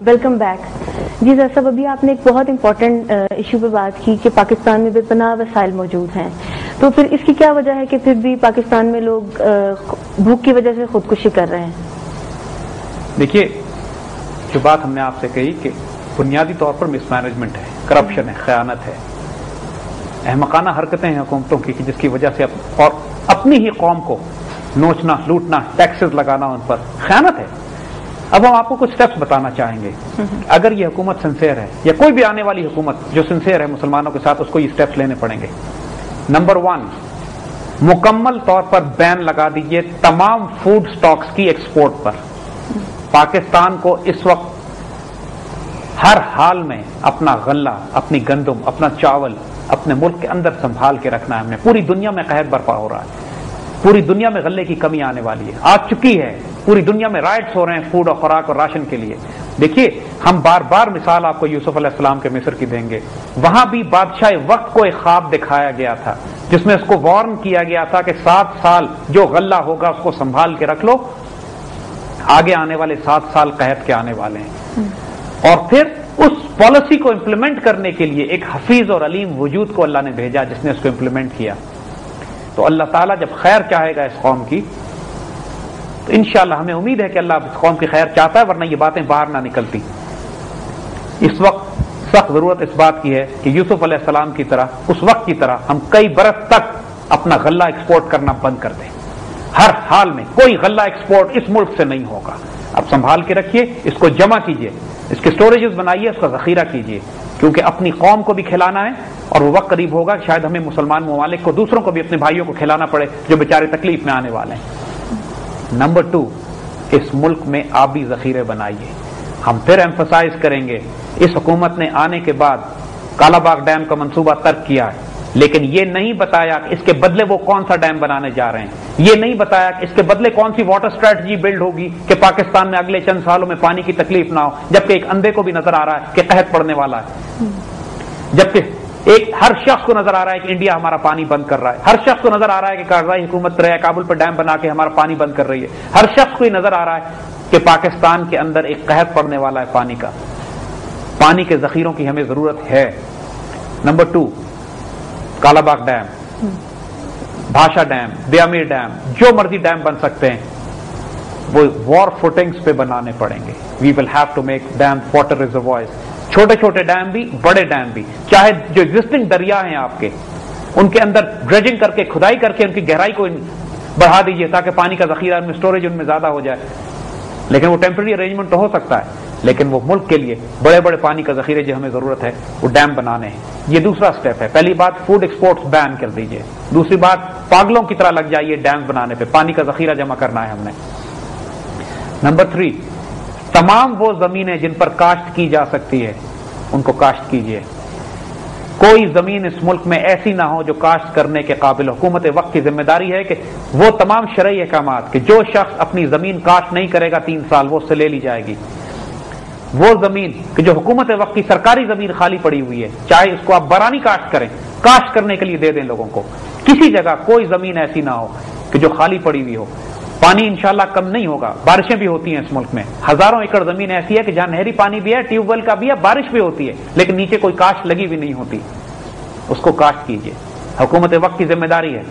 Welcome back. جی سر صاحب، ابھی آپ نے ایک بہت امپورٹنٹ ایشو پہ بات کی کہ پاکستان میں بے پناہ وسائل موجود ہیں، تو پھر اس کی کیا وجہ ہے کہ پھر بھی پاکستان میں لوگ بھوک کی وجہ سے خودکشی کر رہے ہیں؟ دیکھیے، جو بات ہم نے آپ سے کہی کہ بنیادی طور پر مس مینجمنٹ ہے، کرپشن ہے، خیانت ہے، احمقانہ حرکتیں ہیں حکومتوں کی جس کی وجہ سے اور اپنی ہی قوم کو نوچنا، لوٹنا، ٹیکسز لگانا ان پر خیانت ہے. اب ہم آپ کو کچھ سٹیپس بتانا چاہیں گے. اگر یہ حکومت سنسیئر ہے یا کوئی بھی آنے والی حکومت جو سنسیئر ہے مسلمانوں کے ساتھ، اس کو یہ سٹیپس لینے پڑیں گے. نمبر 1، مکمل طور پر بین لگا دیجئے تمام فوڈ سٹاکس کی ایکسپورٹ پر. پاکستان کو اس وقت ہر حال میں اپنا غلہ، اپنی گندم، اپنا چاول اپنے ملک کے اندر سنبھال کے رکھنا ہے. ہم نے پوری دنیا میں قحط برپا ہو رہا ہے، پوری دنیا میں غلے کی کمی آنے والی ہے، آ چکی ہے. پوری دنیا میں رائٹس ہو رہے ہیں فوڈ اور خوراک اور راشن کے لیے. دیکھیے، ہم بار بار مثال آپ کو یوسف علیہ السلام کے مصر کی دیں گے. وہاں بھی بادشاہ وقت کو ایک خواب دکھایا گیا تھا جس میں اس کو وارن کیا گیا تھا کہ 7 سال جو غلہ ہوگا اس کو سنبھال کے رکھ لو، آگے آنے والے 7 سال قحط کے آنے والے ہیں. اور پھر اس پالیسی کو امپلیمنٹ کرنے کے لیے ایک حفیظ اور علیم وجود کو اللہ نے بھیجا جس نے اس کو امپلیمنٹ کیا. تو اللہ تعالیٰ جب خیر چاہے گا اس قوم کی تو انشاءاللہ ہمیں امید ہے کہ اللہ اس قوم کی خیر چاہتا ہے، ورنہ یہ باتیں باہر نہ نکلتی. اس وقت سخت ضرورت اس بات کی ہے کہ یوسف علیہ السلام کی طرح، اس وقت کی طرح ہم کئی برس تک اپنا غلہ ایکسپورٹ کرنا بند کر دیں. ہر حال میں کوئی غلہ ایکسپورٹ اس ملک سے نہیں ہوگا. اب سنبھال کے رکھیے، اس کو جمع کیجئے، اس کے سٹوریجز بنائیے، اس کا ذخیرہ کیجئے، کیونکہ اپنی قوم کو بھی کھلانا ہے اور وہ وقت قریب ہوگا کہ شاید ہمیں مسلمان ممالک کو، دوسروں کو بھی، اپنے بھائیوں کو کھلانا پڑے جو بیچارے تکلیف میں آنے والے ہیں. نمبر 2، اس ملک میں آبی ذخیرے بنائیے. ہم پھر ایمفسائز کریں گے، اس حکومت نے آنے کے بعد کالا باغ ڈیم کا منصوبہ ترک کیا ہے، لیکن یہ نہیں بتایا کہ اس کے بدلے وہ کون سا ڈیم بنانے جا رہے ہیں. یہ نہیں بتایا کہ اس کے بدلے کون سی واٹر اسٹریٹجی بلڈ ہوگی کہ پاکستان میں اگلے چند سالوں میں پانی کی تکلیف نہ ہو، جبکہ ایک اندھے کو بھی نظر آ رہا ہے کہ قحط پڑنے والا ہے، جبکہ ہر شخص کو نظر آ رہا ہے کہ انڈیا ہمارا پانی بند کر رہا ہے. ہر شخص کو نظر آ رہا ہے کہ کارزائی حکومت رہے کابل پر ڈیم بنا کے ہمارا پانی بند کر رہی ہے. ہر شخص کو یہ نظر آ رہا ہے کہ پاکستان کے اندر ایک قحط پڑنے والا ہے پانی کا. پانی کے ذخیروں کی ہمیں ضرورت ہے. نمبر 2، کالا باغ ڈیم، بھاشا ڈیم، بیامیر ڈیم، جو مرضی ڈیم بن سکتے ہیں وہ وار فوٹنگز پہ بنانے پڑیں گے. We will have to make dam water reservoirs. چھوٹے چھوٹے ڈیم بھی، بڑے ڈیم بھی، چاہے جو ایگزسٹنگ دریا ہیں آپ کے، ان کے اندر ڈریجنگ کر کے، کھدائی کر کے ان کی گہرائی کو بڑھا دیجئے تاکہ پانی کا ذخیرہ ان میں، اسٹوریج ان میں زیادہ ہو جائے. لیکن وہ ٹیمپرری ارینجمنٹ تو ہو سکتا ہے، لیکن وہ ملک کے لیے بڑے بڑے پانی کا ذخیرے جو ہمیں ضرورت ہے وہ ڈیم بنانے ہیں. یہ دوسرا سٹیپ ہے. پہلی بات، فوڈ ایکسپورٹس بین کر دیجئے. دوسری بات، پاگلوں کی طرح لگ جائیے ڈیم بنانے پہ، پانی کا ذخیرہ جمع کرنا ہے ہم نے. نمبر 3، تمام وہ زمینیں جن پر کاشت کی جا سکتی ہے ان کو کاشت کیجئے. کوئی زمین اس ملک میں ایسی نہ ہو جو کاشت کرنے کے قابل. حکومت وقت کی ذمہ داری ہے کہ وہ تمام شرعی احکامات کہ جو شخص اپنی زمین کاشت نہیں کرے گا 3 سال، وہ اس سے لے لی جائے گی. وہ زمین کہ جو حکومت وقت کی سرکاری زمین خالی پڑی ہوئی ہے، چاہے اس کو آپ برانی کاشت کریں، کاشت کرنے کے لیے دے دیں لوگوں کو. کسی جگہ کوئی زمین ایسی نہ ہو کہ جو خالی پڑی ہوئی ہو. پانی انشاءاللہ کم نہیں ہوگا، بارشیں بھی ہوتی ہیں اس ملک میں. ہزاروں ایکڑ زمین ایسی ہے کہ جہاں نہری پانی بھی ہے، ٹیوب ویل کا بھی ہے، بارش بھی ہوتی ہے، لیکن نیچے کوئی کاشت لگی بھی نہیں ہوتی. اس کو کاشت کیجئے. حکومت وقت کی ذمہ داری ہے،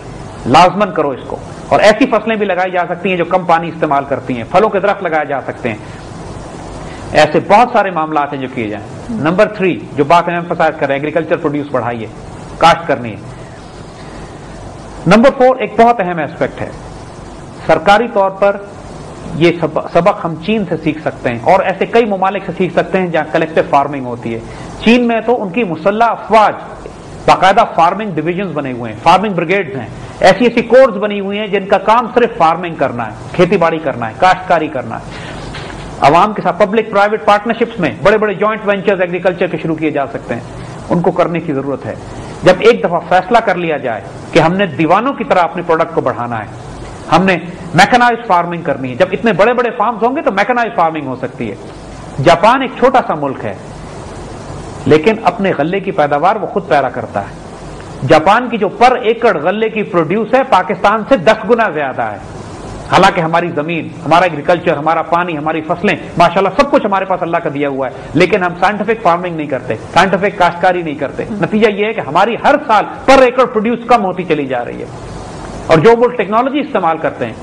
لازمن کرو اس کو. اور ایسی فصلیں بھی لگائی جا سکتی ہیں جو کم پانی استعمال کرتی ہیں، پھلوں کے درخت لگائے جا سکتے ہیں. ایسے بہت سارے معاملات ہیں جو کیے جائیں. نمبر 3، جو بات ہم ایمفسائز کر رہے ہیں، ایگریکلچر پروڈیوس بڑھائیے، کاشت کرنی ہے. نمبر 4، ایک بہت اہم ایسپیکٹ ہے. سرکاری طور پر یہ سبق ہم چین سے سیکھ سکتے ہیں اور ایسے کئی ممالک سے سیکھ سکتے ہیں جہاں کلیکٹو فارمنگ ہوتی ہے. چین میں تو ان کی مسلح افواج، باقاعدہ فارمنگ ڈویژنز بنے ہوئے ہیں، فارمنگ بریگیڈز ہیں، ایسی ایسی کورز بنی ہوئی ہیں جن کا کام صرف فارمنگ کرنا ہے، کھیتی باڑی کرنا ہے، کاشتکاری کرنا ہے. عوام کے ساتھ پبلک پرائیویٹ پارٹنرشپس میں بڑے بڑے جوائنٹ وینچرز ایگریکلچر کے شروع کیے جا سکتے ہیں. ان کو کرنے کی ضرورت ہے. جب ایک دفعہ فیصلہ کر لیا جائے کہ ہم نے دیوانوں کی طرح اپنے پروڈکٹ کو بڑھانا ہے، ہم نے میکنائزڈ فارمنگ کرنی ہے. جب اتنے بڑے بڑے فارمز ہوں گے تو میکنائزڈ فارمنگ ہو سکتی ہے. جاپان ایک چھوٹا سا ملک ہے لیکن اپنے غلے کی پیداوار وہ خود پیدا کرتا ہے. جاپان کی جو پر ایکڑ غلے کی پروڈیوس ہے پاکستان سے 10 گنا زیادہ ہے. حالانکہ ہماری زمین، ہمارا ایگریکلچر، ہمارا پانی، ہماری فصلیں، ماشاءاللہ سب کچھ ہمارے پاس اللہ کا دیا ہوا ہے، لیکن ہم سائنٹیفک فارمنگ نہیں کرتے، سائنٹیفک کاشتکاری نہیں کرتے۔ نتیجہ یہ ہے کہ ہماری ہر سال پر ایکڑ پروڈیوس کم ہوتی چلی جا رہی ہے۔ اور جو وہ ٹیکنالوجی استعمال کرتے ہیں،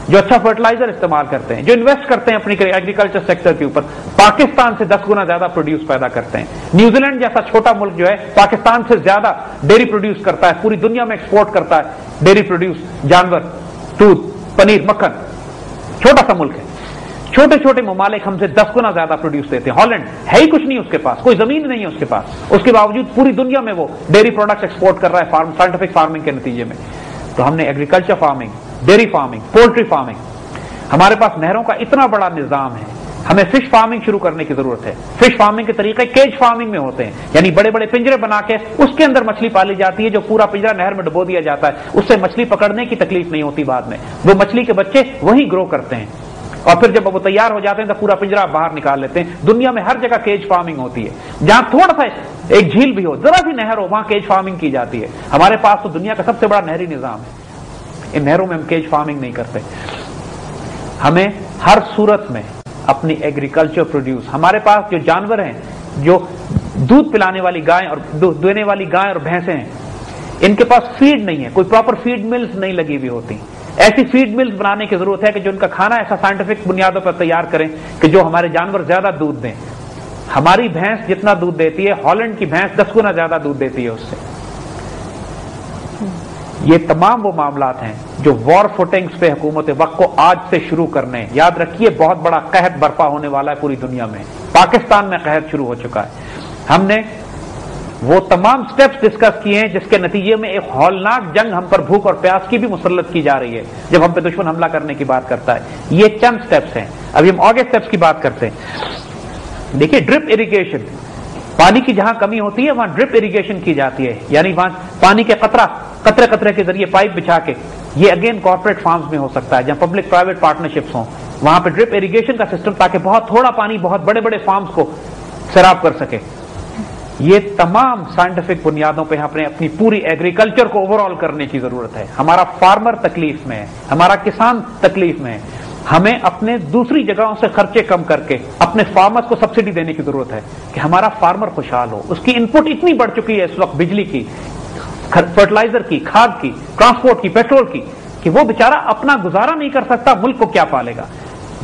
جو اچھا فرٹیلائزر استعمال کرتے ہیں، جو انویسٹ کرتے ہیں اپنی ایگریکلچر سیکٹر کے اوپر، پاکستان سے 10 گنا زیادہ پروڈیوس پیدا کرتے ہیں۔ نیوزی لینڈ جیسا چھوٹا ملک جو ہے پاکستان سے زیادہ ڈیری پروڈیوس کرتا ہے، پوری دنیا میں ایکسپورٹ کرتا ہے ڈیری پروڈیوس، جانور، دودھ، پنیر، مکھن، چھوٹا سا ملک ہے۔ چھوٹے چھوٹے ممالک ہم سے 10 گنا زیادہ پروڈیوس دیتے ہیں۔ ہالینڈ ہے ہی کچھ نہیں اس کے پاس، کوئی زمین نہیں ہے اس کے پاس، اس کے باوجود پوری دنیا میں وہ ڈیری پروڈکٹس ایکسپورٹ کر رہا ہے سائنٹیفک فارمنگ کے نتیجے میں۔ تو ہم نے agriculture farming, dairy farming, poultry farming, ہمارے پاس نہروں کا اتنا بڑا نظام ہے، ہمیں فش فارمنگ شروع کرنے کی ضرورت ہے۔ فش فارمنگ کے طریقے کیج فارمنگ میں ہوتے ہیں، یعنی بڑے بڑے پنجرے بنا کے اس کے اندر مچھلی پالی جاتی ہے، جو پورا پنجرا نہر میں ڈبو دیا جاتا ہے، اس سے مچھلی پکڑنے کی تکلیف نہیں ہوتی، بعد میں وہ مچھلی کے بچے وہیں گرو کرتے ہیں، اور پھر جب وہ تیار ہو جاتے ہیں تو پورا پنجرا باہر نکال لیتے ہیں۔ دنیا میں ہر جگہ کیج فارمنگ ہوتی ہے، جہاں تھوڑا سا ایک جھیل بھی ہو، ذرا سی نہر ہو، وہاں کیج فارمنگ کی جاتی ہے۔ ہمارے پاس تو دنیا کا سب سے بڑا نہری نظام ہے، ان نہروں میں ہم کیج فارمنگ نہیں کرتے۔ ہمیں ہر صورت میں اپنی ایگریکلچر پروڈیوس، ہمارے پاس جو جانور ہیں، جو دودھ پلانے والی گائیں اور دودھ دینے والی گائیں اور بھینسیں ہیں، ان کے پاس فیڈ نہیں ہے، کوئی پراپر فیڈ ملز نہیں لگی ہوئی ہوتی۔ ایسی فیڈ ملز بنانے کی ضرورت ہے کہ جو ان کا کھانا ایسا سائنٹیفک بنیادوں پر تیار کریں کہ جو ہمارے جانور زیادہ دودھ دیں۔ ہماری بھینس جتنا دودھ دیتی ہے، ہالینڈ کی بھینس 10 گنا زیادہ دودھ دیتی ہے اس سے۔ یہ تمام وہ معاملات ہیں جو وار فوٹنگز پہ حکومت وقت کو آج سے شروع کرنے ہیں۔ یاد رکھیے بہت بڑا قحط برپا ہونے والا ہے پوری دنیا میں، پاکستان میں قحط شروع ہو چکا ہے۔ ہم نے وہ تمام سٹیپس ڈسکس کیے ہیں جس کے نتیجے میں ایک ہولناک جنگ ہم پر بھوک اور پیاس کی بھی مسلط کی جا رہی ہے جب ہم پہ دشمن حملہ کرنے کی بات کرتا ہے۔ یہ چند سٹیپس ہیں، ابھی ہم آگے سٹیپس کی بات کرتے ہیں۔ دیکھیے ڈرپ اریگیشن، پانی کی جہاں کمی ہوتی ہے وہاں ڈرپ اریگیشن کی جاتی ہے، یعنی وہاں پانی کے قطرے قطرے کے ذریعے پائپ بچھا کے، یہ اگین کارپوریٹ فارمز میں ہو سکتا ہے جہاں پبلک پرائیویٹ پارٹنرشپس ہوں، وہاں پہ ڈرپ اریگیشن کا سسٹم، تاکہ بہت تھوڑا پانی بہت بڑے بڑے فارمز کو سیراب کر سکے۔ یہ تمام سائنٹیفک بنیادوں پہ اپنی پوری ایگریکلچر کو اوور آل کرنے کی ضرورت ہے۔ ہمارا فارمر تکلیف میں ہے، ہمارا کسان تکلیف میں ہے، ہمیں اپنے دوسری جگہوں سے خرچے کم کر کے اپنے فارمرز کو سبسڈی دینے کی ضرورت ہے کہ ہمارا فارمر خوشحال ہو۔ اس کی انپٹ اتنی بڑھ چکی ہے اس وقت، بجلی کی، فرٹیلائزر کی، کھاد کی، ٹرانسپورٹ کی، پیٹرول کی، کہ وہ بیچارہ اپنا گزارا نہیں کر سکتا، ملک کو کیا پالے گا۔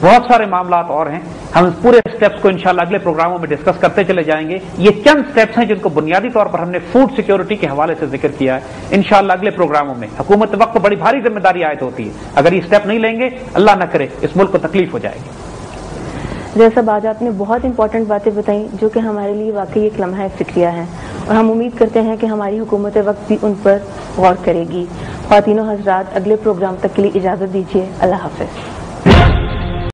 بہت سارے معاملات اور ہیں، ہم اس پورے سٹیپس کو انشاءاللہ اگلے پروگراموں میں ڈسکس کرتے چلے جائیں گے۔ یہ چند سٹیپس ہیں جن کو بنیادی طور پر ہم نے فوڈ سیکیورٹی کے حوالے سے ذکر کیا ہے۔ انشاءاللہ اگلے پروگراموں میں حکومت وقت کو بڑی بھاری ذمہ داری عائد ہوتی ہے، اگر یہ سٹیپ نہیں لیں گے اللہ نہ کرے اس ملک کو تکلیف ہو جائے گی۔ جیسا آج آپ نے بہت امپورٹنٹ باتیں بتائیں جو کہ ہمارے لیے واقعی ایک لمحہ فکریہ ہے، اور ہم امید کرتے ہیں کہ ہماری حکومت وقت بھی ان پر غور کرے گی۔ خواتین و حضرات، اگلے پروگرام تک کے لیے اجازت دیجیے، اللہ حافظ۔